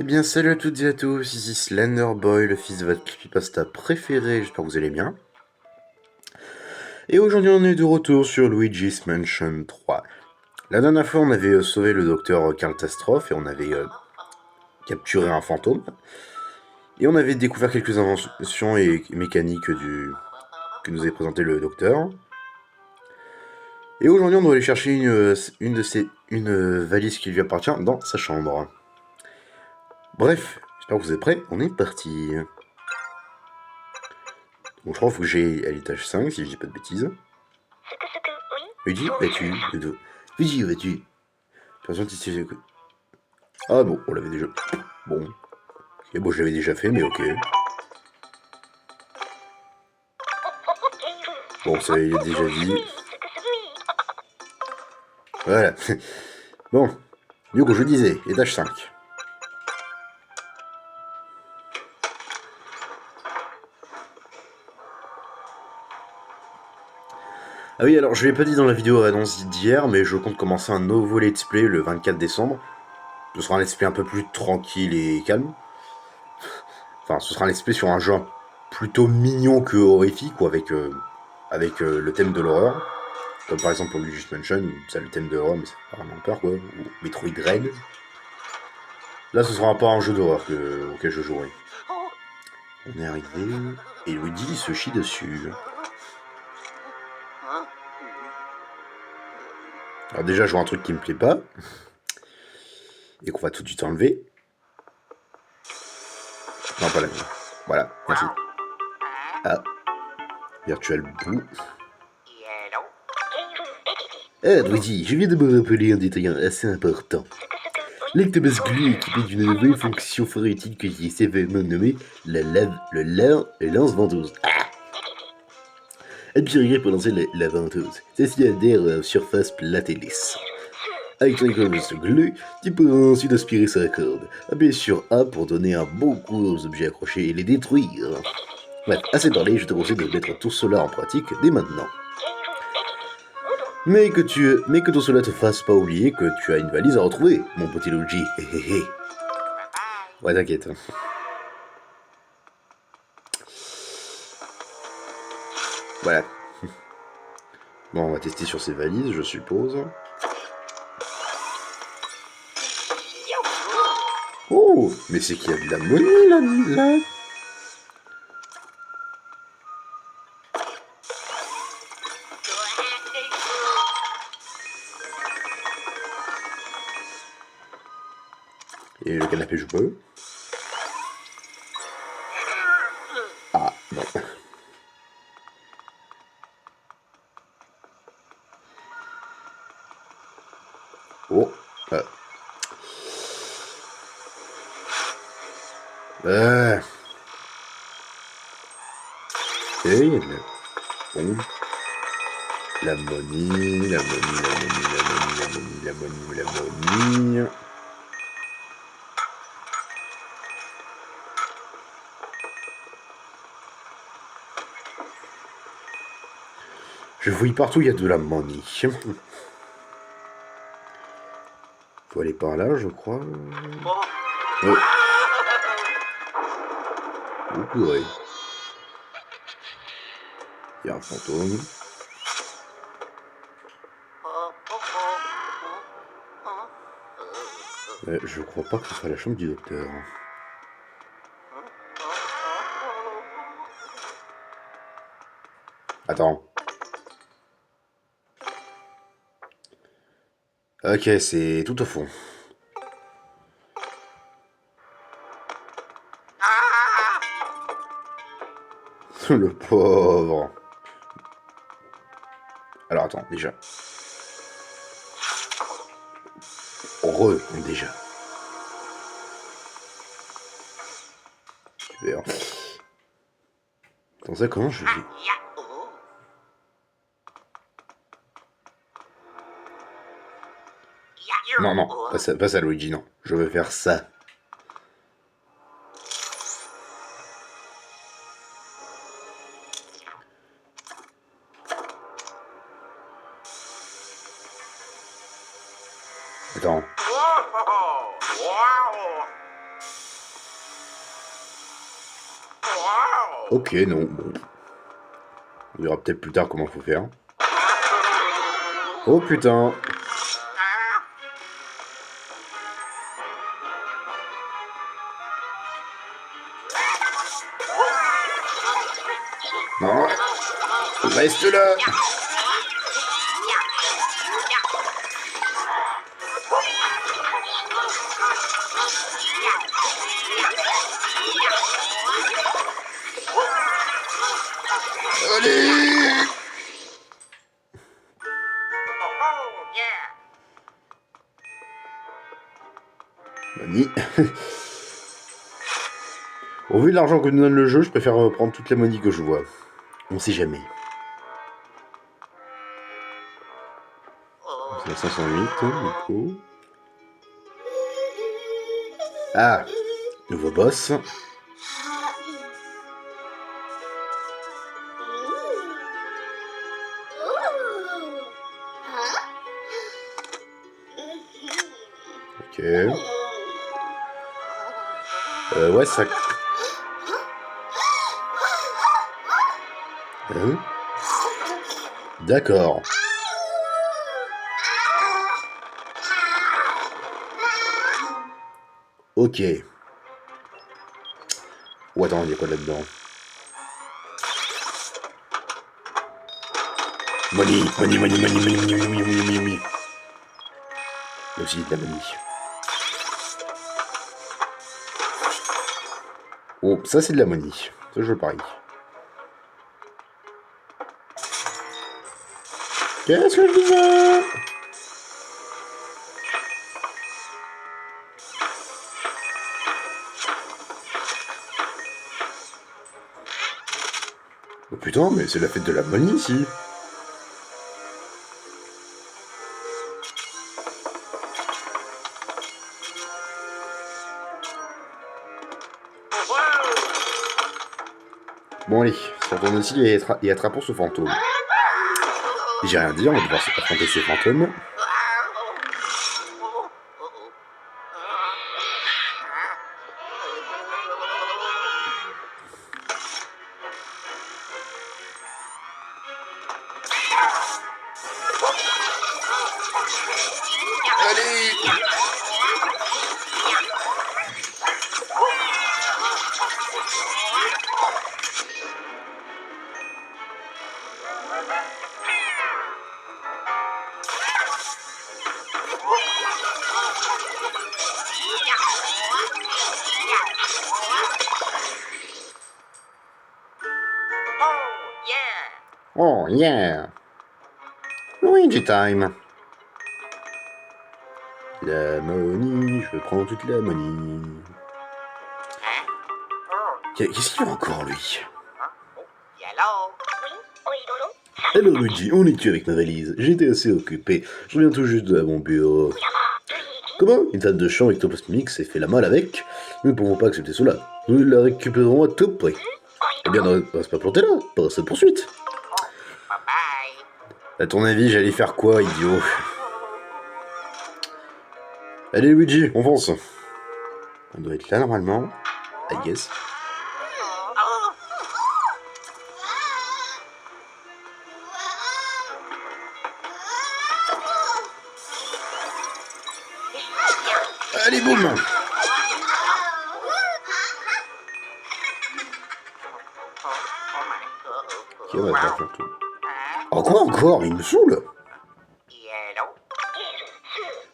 Eh bien, salut à toutes et à tous, ici Slenderboy, le fils de votre creepypasta préféré, j'espère que vous allez bien. Et aujourd'hui, on est de retour sur Luigi's Mansion 3. La dernière fois, on avait sauvé le docteur Catastrophe et on avait capturé un fantôme. Et on avait découvert quelques inventions et mécaniques que nous avait présenté le docteur. Et aujourd'hui, on doit aller chercher une valise qui lui appartient dans sa chambre. Bref, j'espère que vous êtes prêts, on est parti. Donc je crois qu'il faut que j'aille à l'étage 5, si je dis pas de bêtises. Luigi, vas-tu Luigi, vas-tu De toute façon, tu sais que... Ah bon, on l'avait déjà... Bon. Ok, bon, je l'avais déjà fait, mais ok. Bon, ça, il a déjà dit. Voilà. Bon. Du coup, je disais, étage 5. Ah oui, alors je l'ai pas dit dans la vidéo annonce d'hier, mais je compte commencer un nouveau let's play le 24 décembre. Ce sera un let's play un peu plus tranquille et calme. Enfin, ce sera un let's play sur un jeu plutôt mignon que horrifique, ou avec le thème de l'horreur. Comme par exemple pour Luigi's Mansion, ça le thème de l'horreur, mais c'est pas vraiment peur quoi. Ou Metroid Dread. Là, ce sera pas un jeu d'horreur auquel je jouerai. On est arrivé, et Luigi se chie dessus. Alors déjà, je vois un truc qui me plaît pas, et qu'on va tout de suite enlever. Non, pas la mienne. Voilà, merci. Ah, Virtual Boo. Ah, Luigi, je viens de me rappeler un détail assez important. L'Ectobus Glue est équipé d'une nouvelle fonction fort utile que j'ai sévèrement nommée le lance-ventouse. Appuyer pour lancer la ventouse. Ceci adhère à la surface plate et lisse. Avec l'Ectobus Glue, tu peux ensuite aspirer sa corde. Appuyez sur A pour donner un bon coup aux objets accrochés et les détruire. Bref, assez parlé, je te conseille de mettre tout cela en pratique dès maintenant. Mais que tout cela te fasse pas oublier que tu as une valise à retrouver, mon petit Luigi. Ouais, t'inquiète. Voilà. Bon, on va tester sur ces valises, je suppose. Oh, mais c'est qu'il y a de la monnaie là. Et le canapé, je peux. Ah, non. Oh. Et il y a de la... Bon. La monnaie, la monnaie, la monnaie, la monnaie, la monnaie, la monnaie, la monnaie. Je fouille partout, il y a de la monnaie. Faut aller par là, je crois. Oh. Oh purée. Il y a un fantôme. Je crois pas que ce soit la chambre du docteur. Attends. Ok, c'est tout au fond. Le pauvre. Alors attends, déjà. Déjà. Super. Attends, ça comment je fais? Non, non, pas ça Luigi, non. Je veux faire ça. Attends. Ok, non, bon. On verra peut-être plus tard comment faut faire. Oh putain. Non. Reste là. Allez. Money. Au vu de l'argent que nous donne le jeu, je préfère prendre toute la money que je vois. On sait jamais. C'est 508, du coup. Ah, nouveau boss. Ok. Ouais, ça... Hein? D'accord. Ok. Ou attends, il y a quoi là-dedans? Money, money, money, money, money, money, money, money, money, money. Là aussi, de la money. Oh, ça c'est de la money. Ça je parie. Qu'est-ce que je disais? Oh putain, mais c'est la fête de la money ici. Bon allez, on retourne ici et attrapons ce fantôme. J'ai rien dit, on va devoir affronter ce fantôme. Allez! Oh yeah! Luigi time! La money, je prends toute la money. Qu'est-ce qu'il veut encore lui? Hello Luigi, on est-tu avec ma valise? J'étais assez occupé, je reviens tout juste de mon bureau. Comment? Une table de chant ectoplasmique s'est fait la malle avec? Nous ne pouvons pas accepter cela. Nous la récupérerons à tout prix. Eh bien, ne reste pas planté là, pas cette poursuite. À ton avis, j'allais faire quoi, idiot? Allez Luigi, on fonce. On doit être là normalement. I guess. Allez, boum! Ok, on va faire tout. Oh, quoi encore? Il me saoule!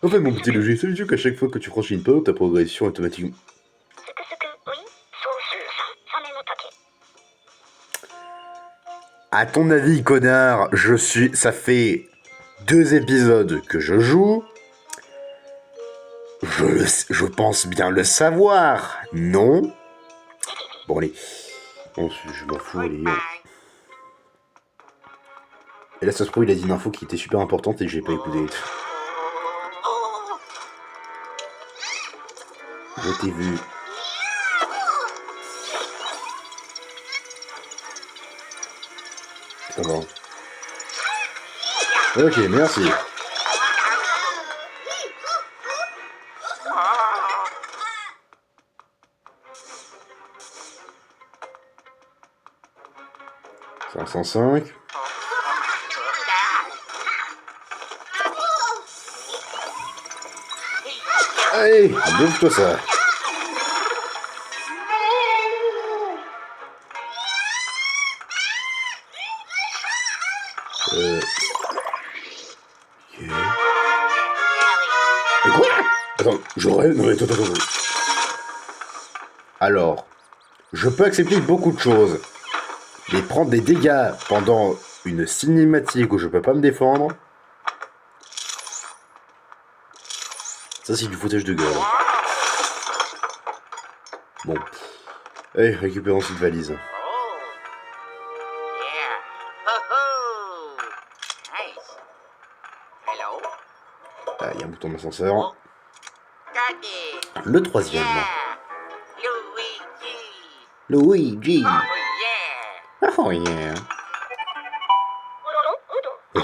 En fait, mon petit Luigi, sais-tu qu'à chaque fois que tu franchis une porte, ta progression automatique... À ton avis, connard, ça fait 2 épisodes que je joue. Je pense bien le savoir, non? Bon, allez. Bon, je m'en fous, allez. Et là, ça se trouve, il a dit une info qui était super importante et que j'ai pas écouté. Je t'ai vu. Comment? Ok, merci. 505. Allez, bouffe-toi ça. Ok. Mais quoi? Attends, j'aurais... Non mais attends. Alors, je peux accepter beaucoup de choses. Mais prendre des dégâts pendant une cinématique où je peux pas me défendre... Ça c'est du foutage de gueule. Bon. Allez, récupérons cette valise. Ah, il y a un bouton d'ascenseur. Le troisième. Luigi. Oh yeah.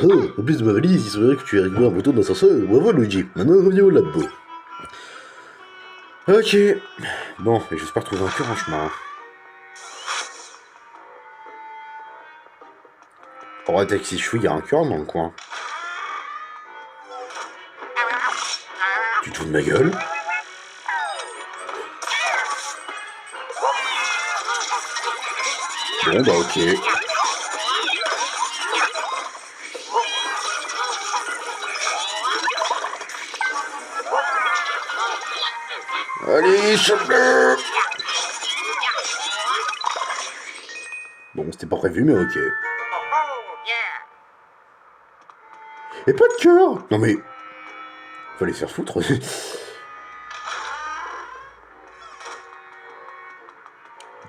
Oh, en plus de ma valise, il semblerait que tu aies réglé un bouton d'ascenseur. Bravo Luigi. Maintenant reviens au labo. Ok. Bon, j'espère trouver un cœur en chemin. Oh, Taxi Chou, il y a un cœur dans le coin. Tu te fous de ma gueule? Bon, bah ok. Allez, chope-le! Bon, c'était pas prévu, mais ok. Et pas de cœur! Non mais... Fallait se faire foutre.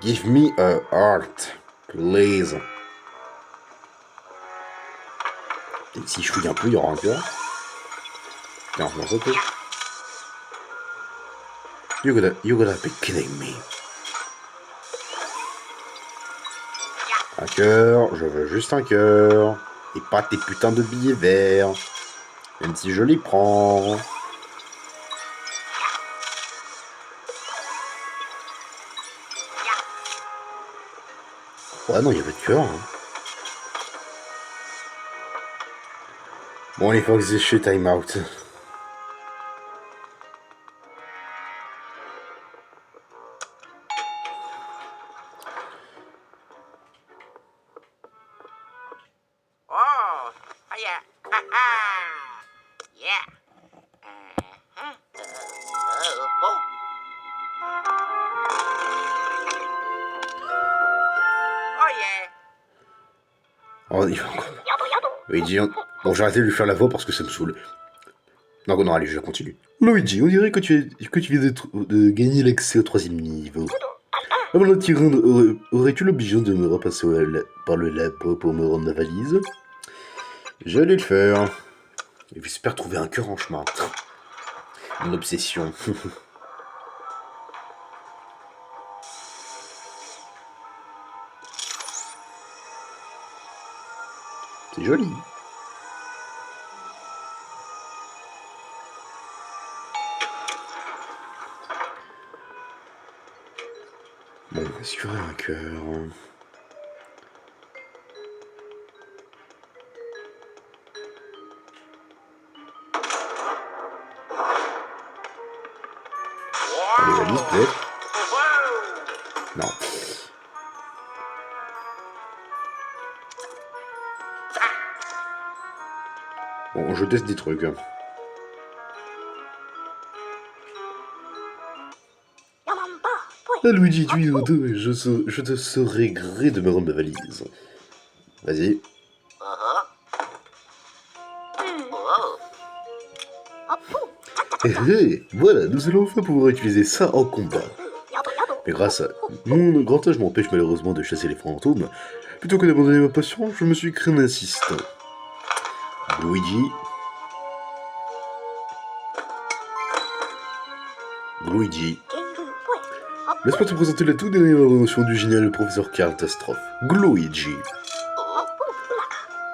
Give me a heart, please. Et si je fouille un peu, il y aura un cœur. Tiens, on va sauter. You gotta be kidding me. Un cœur, je veux juste un cœur. Et pas tes putains de billets verts. Même si je les prends. Ouais, non, il y a pas de cœur. Hein. Bon, il faut que j'ai time out. Oh, il va encore. Luigi, bon, j'ai arrêté de lui faire la voix parce que ça me saoule. Non, allez, je continue. Luigi, on dirait que tu viens de gagner l'accès au 3e niveau. Avant de t'y rendre, aurais-tu l'obligation de me repasser par le labo pour me rendre ma valise? J'allais le faire. Et j'espère trouver un cœur en chemin. Mon obsession. C'est joli. Bon, est-ce qu'il y aurait un cœur? Les valises, peut-être? Non. Bon, je teste des trucs. Ah, Luigi, tu es au dos et je te serai gré de me rendre ma valise. Vas-y. Voilà, nous allons enfin pouvoir utiliser ça en combat. Mais grâce à mon grand âge m'empêche malheureusement de chasser les fantômes. Plutôt que d'abandonner ma passion, je me suis créé un assistant. Luigi. Laisse-moi te présenter la toute dernière invention du génial professeur Catastrophe. Luigi.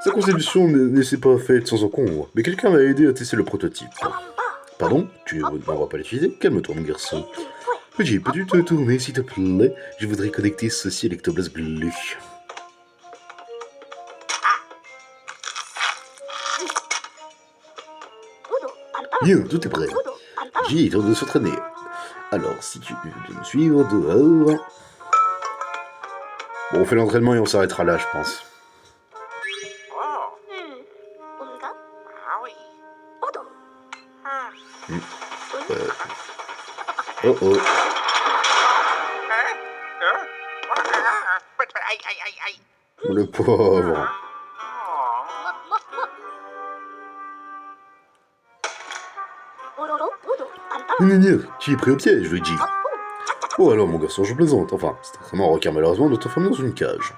Sa conception ne s'est pas faite sans encombre, mais quelqu'un m'a aidé à tester le prototype. Pardon? Tu ne vas pas l'utiliser? Calme-toi, mon garçon. Luigi, peux-tu te tourner, s'il te plaît? Je voudrais connecter ceci à l'ectoplasme bleu. Bien, tout est prêt. J'ai est en train de s'entraîner. Alors, si tu veux bien me suivre dehors... Bon, on fait l'entraînement et on s'arrêtera là, je pense. Oh oh. Le pauvre. Tu es prêt au piège, Luigi. Oh alors mon garçon, je plaisante. Enfin, c'est extrêmement requin malheureusement de t'enfermer dans une cage.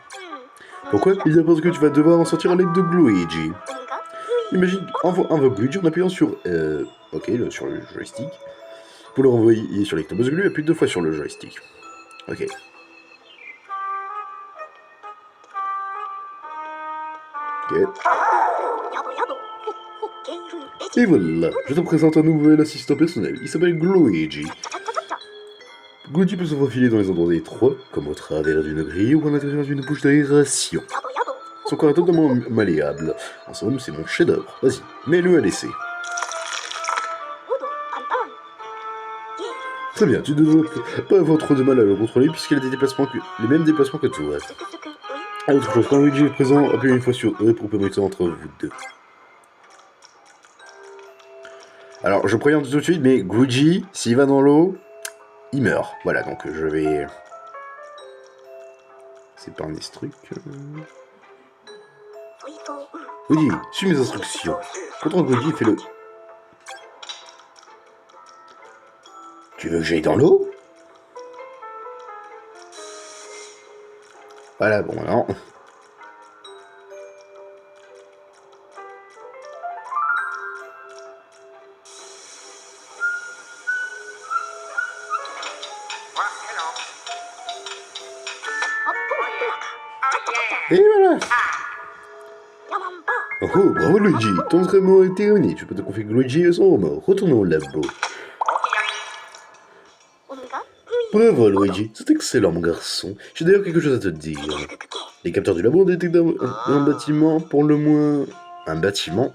Pourquoi? Il y a parce que tu vas devoir en sortir à l'aide de Luigi. Imagine, invoque Luigi en appuyant sur... ok, sur le joystick. Pour le renvoyer sur l'éctopause, appuie 2 fois sur le joystick. Ok. Ok. Et voilà, je te présente un nouvel assistant personnel. Il s'appelle Luigi. Luigi peut se faufiler dans les endroits étroits, comme au travers d'une grille ou à l'intérieur d'une bouche d'aération. Son corps est totalement malléable. En somme, c'est mon chef-d'œuvre. Vas-y, mets-le à l'essai. Très bien, tu ne devrais pas avoir trop de mal à le contrôler puisqu'il a les mêmes déplacements que toi. Ah, autre chose, quand Luigi est présent, appuyez une fois sur E pour permettre ça entre vous deux. Alors, je préviens tout de suite, mais Luigi, s'il va dans l'eau, il meurt. Voilà, donc je vais... C'est pas un des trucs... Luigi, suis mes instructions. Contrôle Luigi, fais-le. Tu veux que j'aille dans l'eau? Voilà, bon, alors... Et voilà. Oh, bravo Luigi, ton entraînement a été réuni. Tu peux te confier que Luigi est son remords. Retournons au labo. Bravo Luigi, c'est excellent mon garçon. J'ai d'ailleurs quelque chose à te dire. Les capteurs du labo ont détecté un bâtiment, pour le moins... Un bâtiment?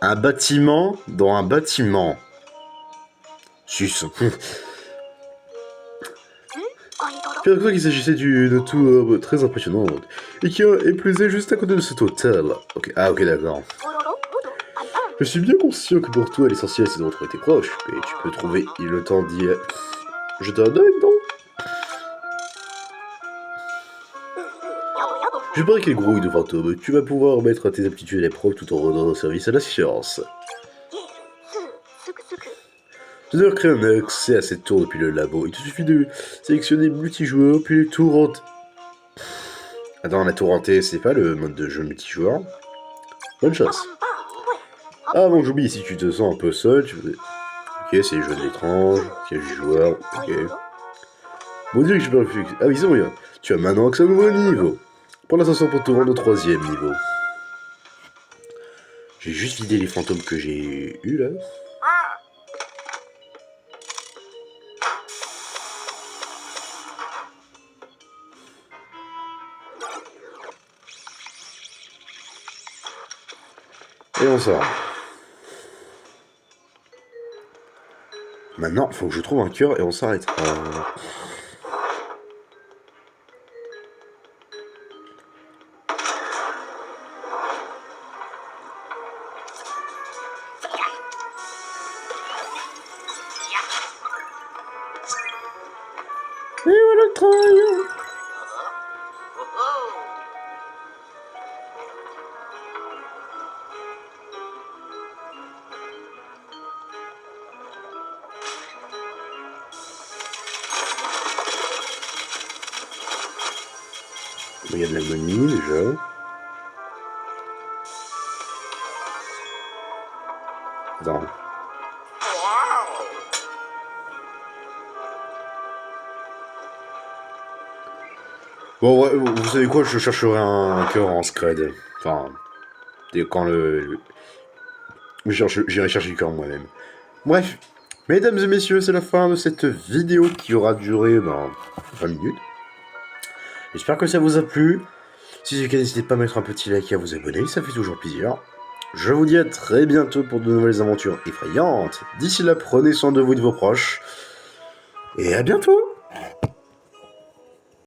Un bâtiment dans un bâtiment. Sus. J'ai cru qu'il s'agissait d'une tour très impressionnante et qui est plaisée juste à côté de cet hôtel. Ok, ah ok d'accord. Je suis bien conscient que pour toi l'essentiel c'est de retrouver tes proches, mais tu peux trouver le temps d'y... jeter un œil, non? Je parie qu'il grouille de fantômes, tu vas pouvoir mettre tes aptitudes à l'épreuve tout en rendant service à la science. Tu dois créer un accès à cette tour depuis le labo. Il te suffit de sélectionner multijoueur, puis le tour hanté. Attends, la tour hantée, c'est pas le mode de jeu multijoueur? Bonne chance. Ah, avant que j'oublie, si tu te sens un peu seul, tu peux... Ok, c'est les jeux de l'étrange, quel joueur, ok. Bon, dire que je peux réfléchir. Ah oui, c'est rien. Tu as maintenant accès à un nouveau niveau. Pour l'ascension pour te rendre au 3e niveau. J'ai juste vidé les fantômes que j'ai eu là. Et on sort. Maintenant, il faut que je trouve un cœur et on s'arrête. Et voilà le travail. Il y a de l'ammonie déjà. Attends. Bon, ouais, vous savez quoi, je chercherai un cœur en scred. Enfin, quand j'irai chercher le cœur moi-même. Bref, mesdames et messieurs, c'est la fin de cette vidéo qui aura duré 20 minutes. J'espère que ça vous a plu. Si c'est le cas, n'hésitez pas à mettre un petit like et à vous abonner, ça fait toujours plaisir. Je vous dis à très bientôt pour de nouvelles aventures effrayantes. D'ici là, prenez soin de vous et de vos proches. Et à bientôt!